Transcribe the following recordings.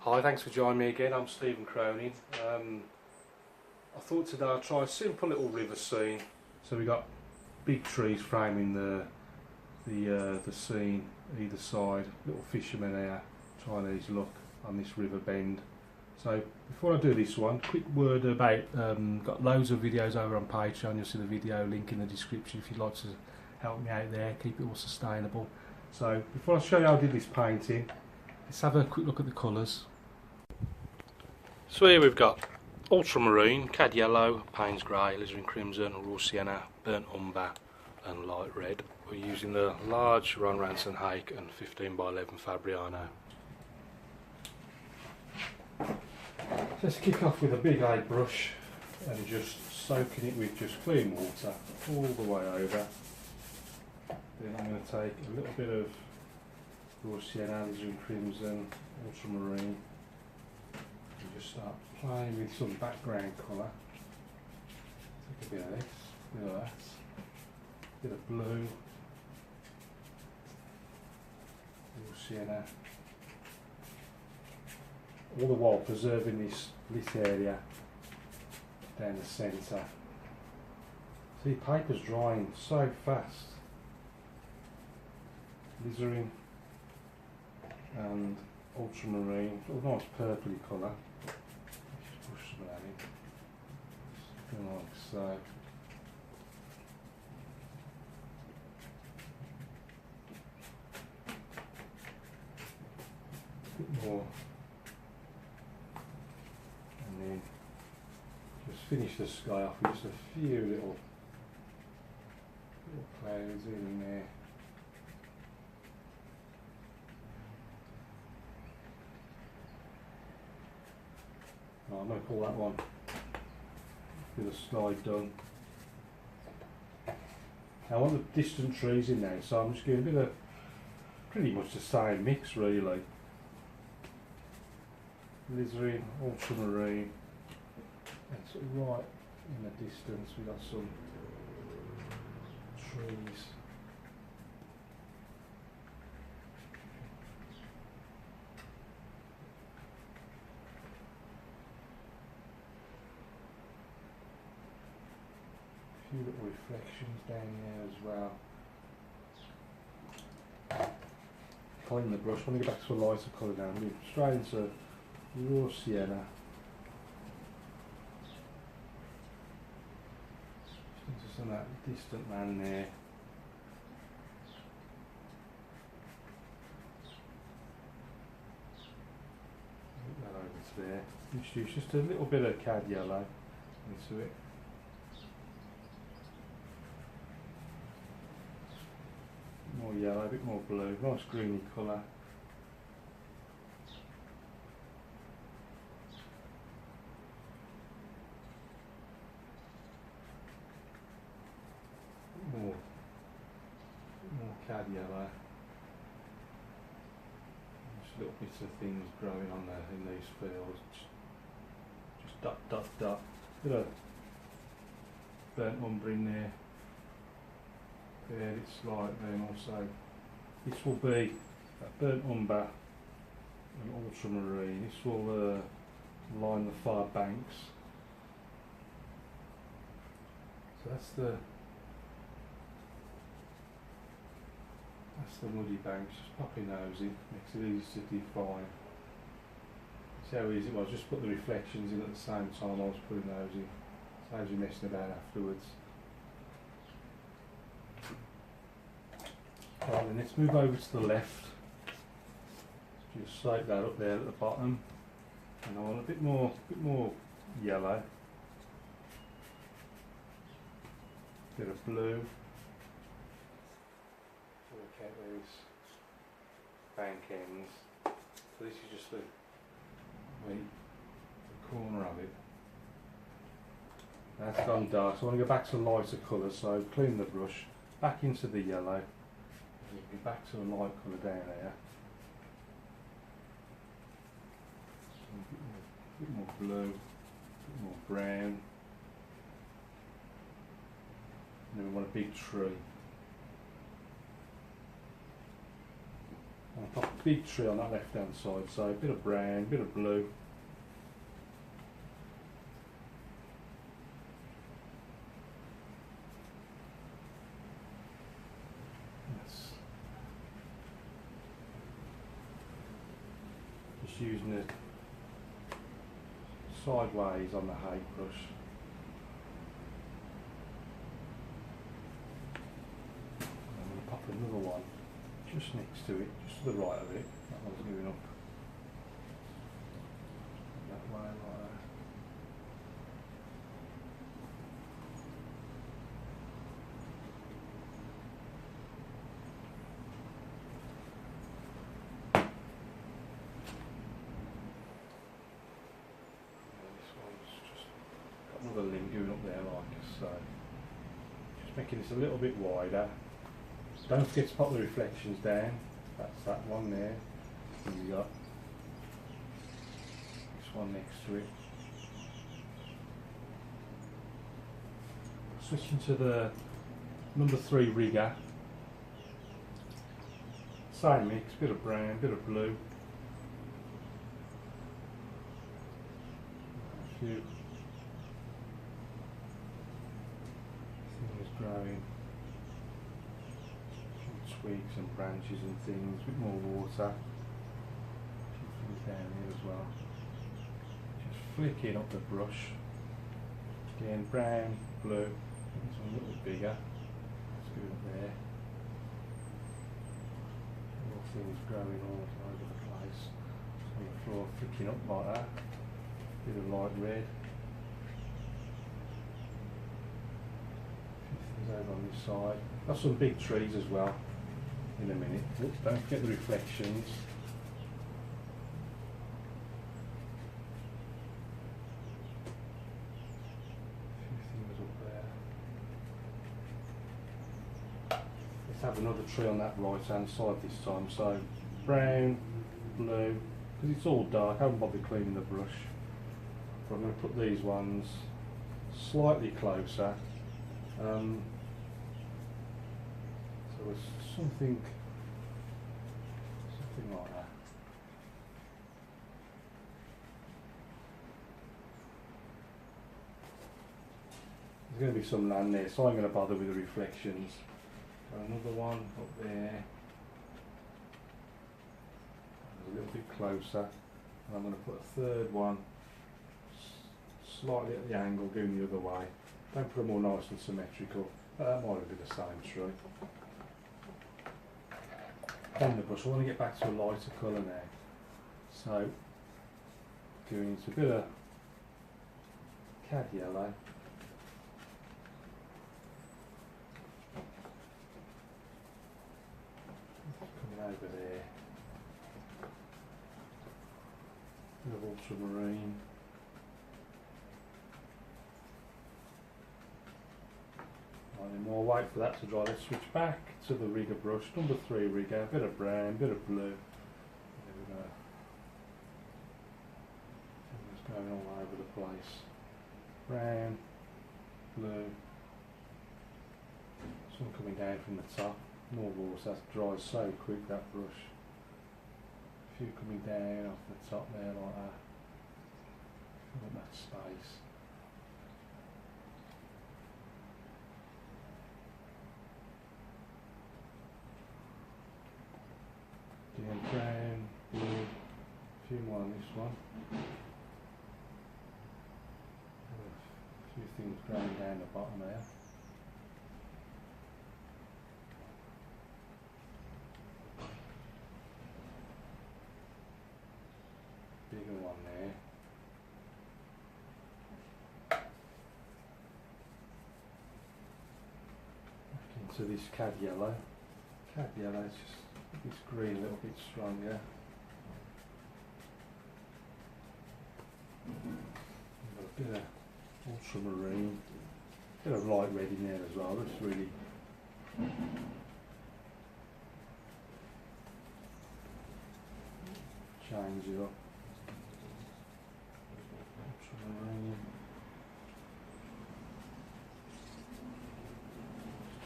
Hi, thanks for joining me again. I'm Stephen Cronin. I thought today I'd try a simple little river scene. So we've got big trees framing the scene either side. Little fisherman here, Chinese look on this river bend. So before I do this one, quick word about, got loads of videos over on Patreon. You'll see the video link in the description if you'd like to help me out there, keep it all sustainable. So before I show you how I did this painting, let's have a quick look at the colours. So here we've got ultramarine, cad yellow, Payne's grey, alizarin crimson, raw sienna, burnt umber and light red. We're using the large Ron Ranson Hake and 15x11 Fabriano. Let's kick off with a big egg brush and just soaking it with just clean water all the way over. Then I'm going to take a little bit of raw sienna, alizarin crimson, ultramarine, and just start playing with some background colour. Take a bit of this, a bit of that, a bit of blue, raw sienna, all the while preserving this lit area down the centre. See, paper's drying so fast. Alizarin and ultramarine, a nice purpley colour. Just push some of that in, something like so. A bit more, and then just finish the sky off with just a few little clouds in there. Oh, I'm going to call that one with a slide done. Now I want the distant trees in there, so I'm just giving a bit of pretty much the same mix really. Alizarin, ultramarine, and sort of right in the distance we've got some trees. A few little reflections down there as well. Clean the brush. I want to go back to a lighter colour now. I'm going straight into raw sienna. Just into some of that distant man there. Put that over to there. Introduce just a little bit of cad yellow into it. More yellow, a bit more blue, nice greeny colour. More cad yellow. Just little bits of things growing on there in these fields. Just dot dot dot. Bit of burnt umber in there. There it's like then also. This will be that burnt umber and ultramarine. This will line the far banks. So that's the muddy banks. Just popping those in, makes it easy to define. See how easy it was, just put the reflections in at the same time I was putting those in. Saves you messing about afterwards. Right, then let's move over to the left. Just slope that up there at the bottom, and I want a bit more yellow, bit of blue. Work out these bank ends. So this is just the corner of it. That's gone dark. So I want to go back to lighter colour. So clean the brush, back into the yellow. We'll be back to a light colour down here. A bit more blue, a bit more brown. And then we want a big tree. I'll pop a big tree on that left hand side, so a bit of brown, bit of blue. Yes. Just using it sideways on the height brush. I'm going to pop another one just next to it, just to the right of it. That one's moving up that way, like that. This one's just got another link going up there like so. Just making this a little bit wider. Don't forget to pop the reflections down. That's that one there. And you got this one next to it. Switching to the number 3 rigger. Same mix, bit of brown, bit of blue. A few things growing. Twigs and branches and things, a bit more water. A few things down here as well. Just flicking up the brush. Again, brown, blue. This one a little bit bigger. Let's go up there. More things growing all over the place. On the floor, flicking up like that. Bit of light red. A few things over on this side. Got some big trees as well. In a minute. Oops, don't forget the reflections. A few things up there. Let's have another tree on that right hand side this time. So brown, blue, because it's all dark. I haven't bothered cleaning the brush. But I'm going to put these ones slightly closer. So it's something like that. There's going to be some land there, so I'm going to bother with the reflections. Another one up there. A little bit closer. And I'm going to put a third one slightly at the angle, going the other way. Don't put them all nice and symmetrical. That might be the same tree. On the brush, I want to get back to a lighter colour now. So, going into a bit of cad yellow. Coming over there. Bit of ultramarine. Right, then we'll wait for that to dry. Let's switch back to the rigger brush, number 3 rigger, a bit of brown, bit of blue. There we go. It's going all over the place. Brown, blue. Some coming down from the top. More water, that dries so quick, that brush. A few coming down off the top there like that. Fill up that space. Again, brown, blue, a few more on this one. A few things growing down the bottom there. Bigger one there. Back into this cad yellow. Cad yellow is just this green a little bit stronger. Got a bit of ultramarine, bit of light red in there as well. That's really change it up. Ultramarine.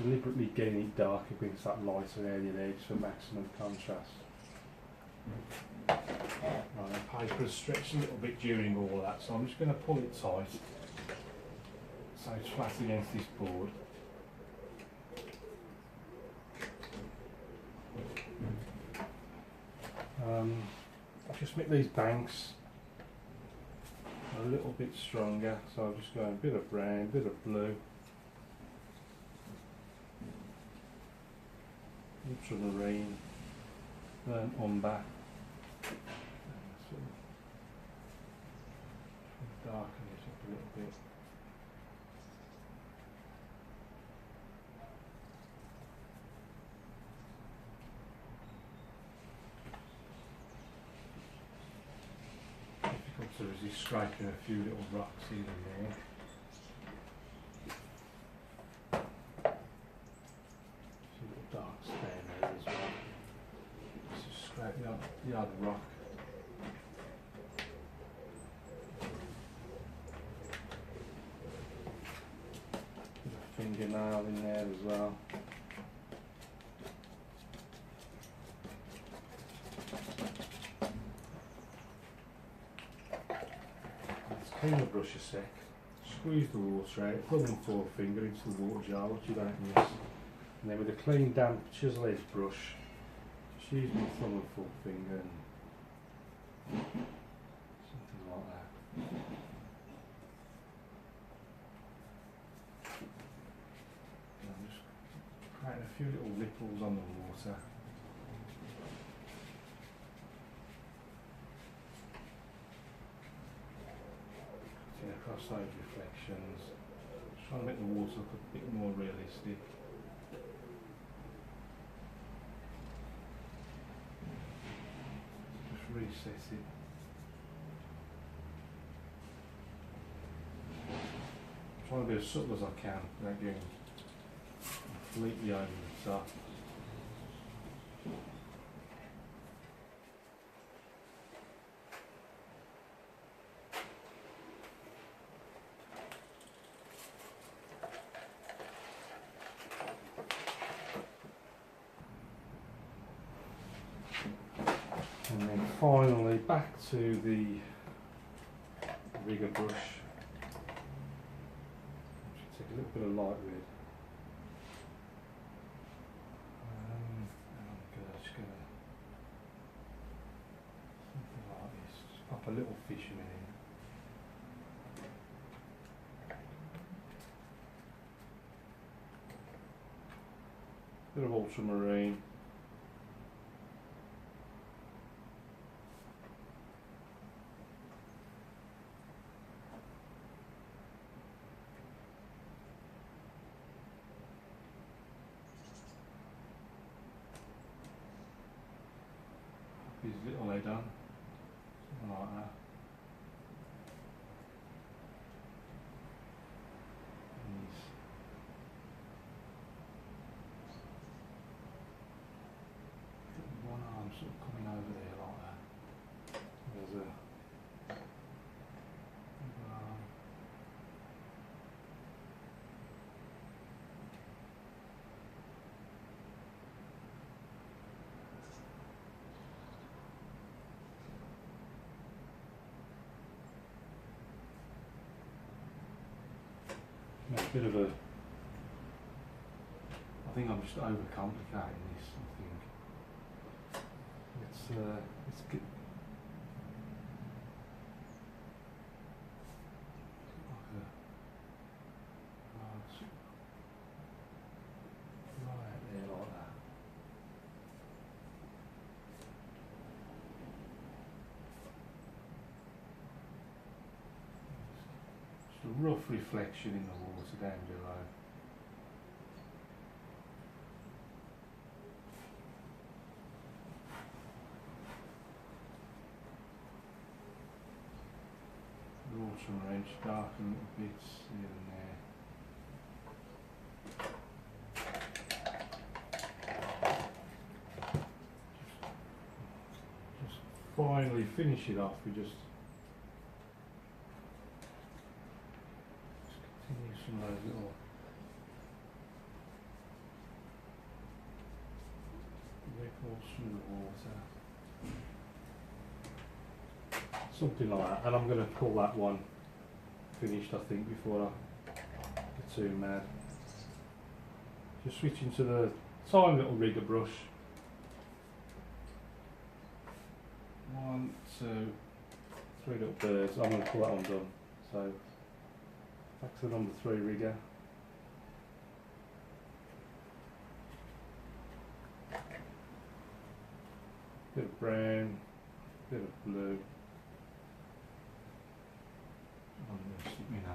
Deliberately getting it darker because that lighter area there just for maximum contrast. Right, the paper has stretched a little bit during all that, so I'm just going to pull it tight so it's flat against this board. Just make these banks a little bit stronger, so I'll just go a bit of brown, bit of blue, ultramarine, then umber, darken it up a little bit. Difficult to resist scraping a few little rocks here and there. A few little darks down there as well. Just scrape the odd rock. Fingernail in there as well. Let's clean the brush a sec, squeeze the water out, thumb and forefinger into the water jar, what you don't miss. And then with a clean damp chisel edge brush, just use my thumb and forefinger and something like that. Creating a few little ripples on the water. Cutting across those reflections. Just trying to make the water look a bit more realistic. Just recess it. Trying to be as subtle as I can without going completely over the top. And then finally back to the rigger brush. Take a little bit of light red. Pop a little fisherman in. Bit of ultramarine. Pop his little head on. Like that. One arm sort of coming over there like that. There's a arm. A bit of a. I think I'm just overcomplicating this. I think it's good. Right there, like that. Just a rough reflection in the water down below. The ultramarine, just darken little bits here and there. Just finally finish it off. We just continue some of those little ripples through the water. something like that. And I'm going to call that one finished, I think, before I get too mad. Just switching to the tiny little rigger brush. 1, 2, 3 little birds. I'm going to call that one done. So back to the number 3 rigger. Bit of brown, bit of blue. I'm going to stick my name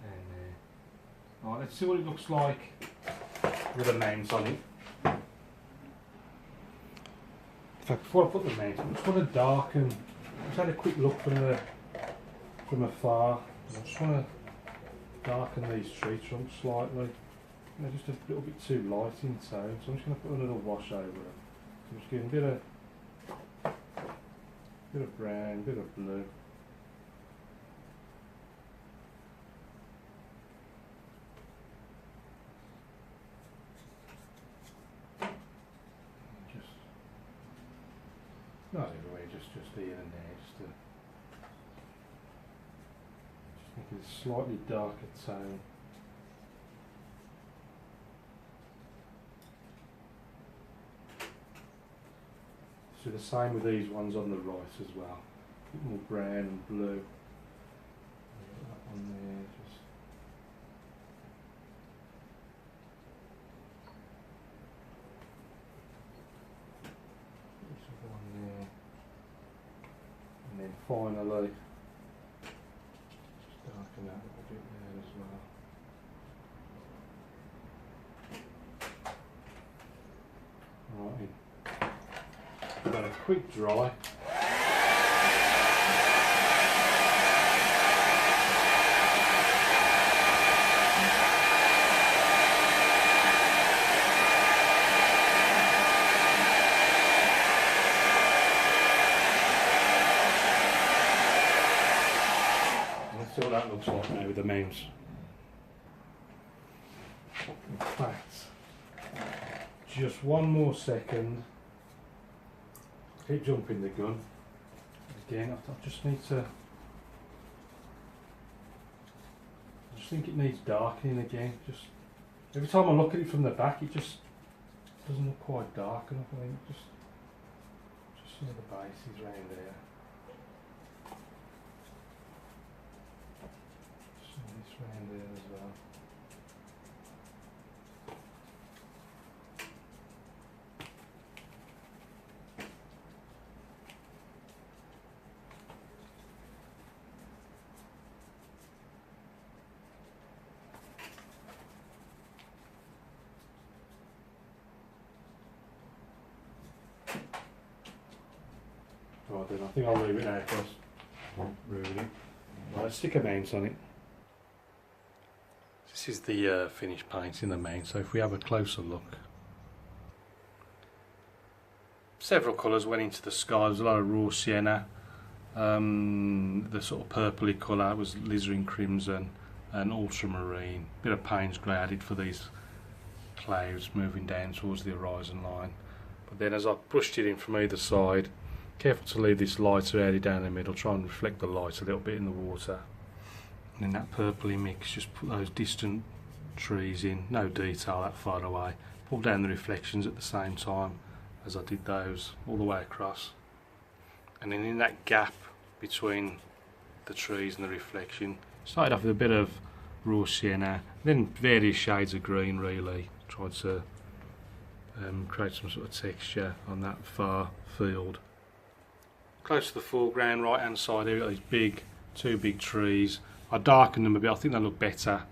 down there. Alright, let's see what it looks like with the mounts on it. In fact, before I put the mount on, I just want to darken. I just had a quick look from afar. I just want to darken these tree trunks slightly. They're just a little bit too light in tone, so I'm just going to put a little wash over it. I'm just giving a bit of brown, bit of blue. Just not everywhere, just here and there, just make it a slightly darker tone. So the same with these ones on the right as well. A bit more brown and blue. That one there, just this one there, and then finally just darken that a little bit there as well. Right. Got a quick dry. Let's see what that looks like now with the mounts. In fact, just one more second. Keep jumping the gun. Again, I just need to. I just think it needs darkening again. Just every time I look at it from the back, it just doesn't look quite dark enough. I think just some of the bases around there. Some of this around there as well. Right then, I think I'll leave it now first. Ruin it. Right, let's stick a mount on it. This is the finished paint in the mount, so if we have a closer look. Several colours went into the sky. There was a lot of raw sienna. The sort of purpley colour was alizarin crimson and ultramarine. Bit of Payne's grey added for these clouds moving down towards the horizon line. But then as I brushed it in from either side, careful to leave this lighter area down the middle, try and reflect the light a little bit in the water. And in that purpley mix, just put those distant trees in, no detail that far away. Pull down the reflections at the same time as I did those all the way across. And then in that gap between the trees and the reflection, started off with a bit of raw sienna, then various shades of green really. Tried to create some sort of texture on that far field. Close to the foreground, right hand side here, we've got these two big trees. I darkened them a bit, I think they look better.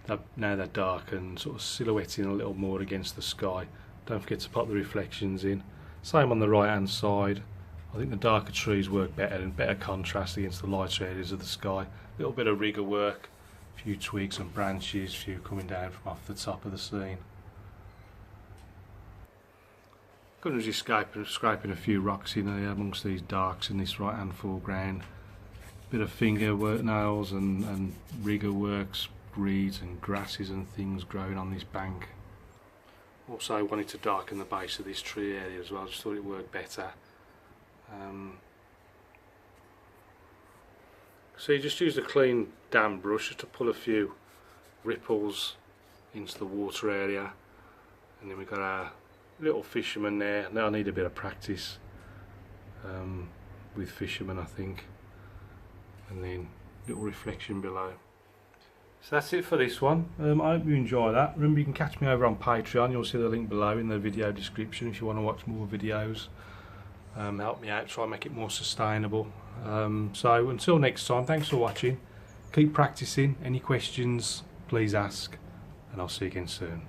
Now they're darkened, sort of silhouetting a little more against the sky. Don't forget to pop the reflections in. Same on the right hand side. I think the darker trees work better and better contrast against the lighter areas of the sky. A little bit of rigger work, a few twigs and branches, a few coming down from off the top of the scene. Couldn't resist scraping a few rocks in there amongst these darks in this right hand foreground. Bit of finger work, nails and rigger works, reeds and grasses and things growing on this bank. Also wanted to darken the base of this tree area as well, just thought it worked better. So you just use a clean damp brush to pull a few ripples into the water area, and then we've got our little fisherman there. Now I need a bit of practice with fisherman, I think, and then little reflection below. So that's it for this one. I hope you enjoy that. Remember, you can catch me over on Patreon. You'll see the link below in the video description if you want to watch more videos. Help me out, try and make it more sustainable. So until next time, thanks for watching. Keep practicing. Any questions, please ask, and I'll see you again soon.